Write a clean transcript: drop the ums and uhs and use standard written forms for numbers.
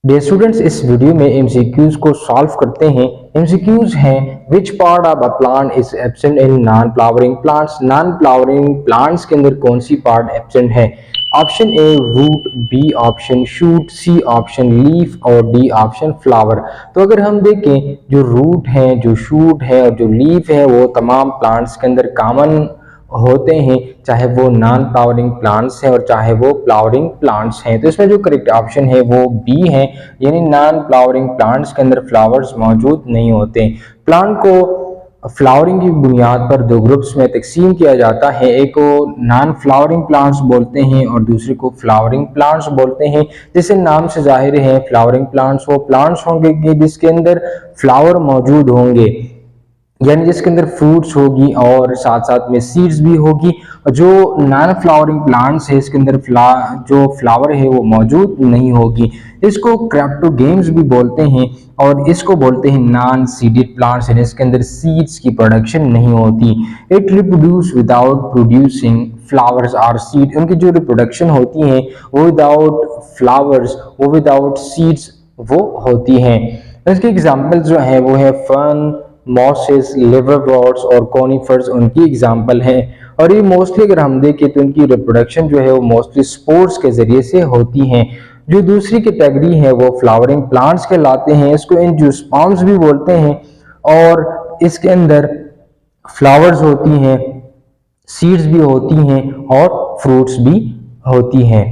Dear students, इस video में MCQs को सॉल्व करते हैं। एमसीक्यूज हैं which part of a plant is absent in non flowering plants. Non flowering plants के अंदर कौन सी पार्ट एब्सेंट है? Option A root, B option shoot, C option leaf और डी ऑप्शन फ्लावर। तो अगर हम देखें, जो रूट है, जो शूट है और जो लीफ है वो तमाम प्लांट्स के अंदर कॉमन होते हैं, चाहे वो नॉन फ्लावरिंग प्लांट्स हैं और चाहे वो फ्लावरिंग प्लांट्स हैं। तो इसमें जो करेक्ट ऑप्शन है वो बी है, यानी नॉन फ्लावरिंग प्लांट्स के अंदर फ्लावर्स मौजूद नहीं होते। प्लांट को फ्लावरिंग की बुनियाद पर दो ग्रुप्स में तकसीम किया जाता है, एक को नॉन फ्लावरिंग प्लांट्स बोलते हैं और दूसरे को फ्लावरिंग प्लांट्स बोलते हैं। जैसे नाम से जाहिर है, फ्लावरिंग प्लांट्स वो प्लांट्स होंगे कि जिसके अंदर फ्लावर मौजूद होंगे, यानी जिसके अंदर फ्रूट्स होगी और साथ साथ में सीड्स भी होगी। जो नॉन फ्लावरिंग प्लांट्स है इसके अंदर जो फ्लावर है वो मौजूद नहीं होगी। इसको क्रिप्टोगेम्स भी बोलते हैं और इसको बोलते हैं नॉन सीडेड प्लांट्स, यानी इसके अंदर सीड्स की प्रोडक्शन नहीं होती। It reproduce without producing flowers और सीड। उनकी जो रिप्रोडक्शन होती है वो विदाउट फ्लावर्स, वो विदाउट सीड्स वो होती हैं। इसके एग्जाम्पल्स जो है वो है फर्न, मॉसेस, लिवरवर्ट्स और कॉनिफर्स उनकी एग्जाम्पल हैं। और ये मोस्टली अगर हम देखें तो इनकी रिप्रोडक्शन जो है वो मोस्टली स्पोर्स के जरिए से होती हैं। जो दूसरी कैटेगरी है वो फ्लावरिंग प्लांट्स कहलाते हैं, इसको एंजियोस्पर्म्स भी बोलते हैं और इसके अंदर फ्लावर्स होती हैं, सीड्स भी होती हैं और फ्रूट्स भी होती हैं।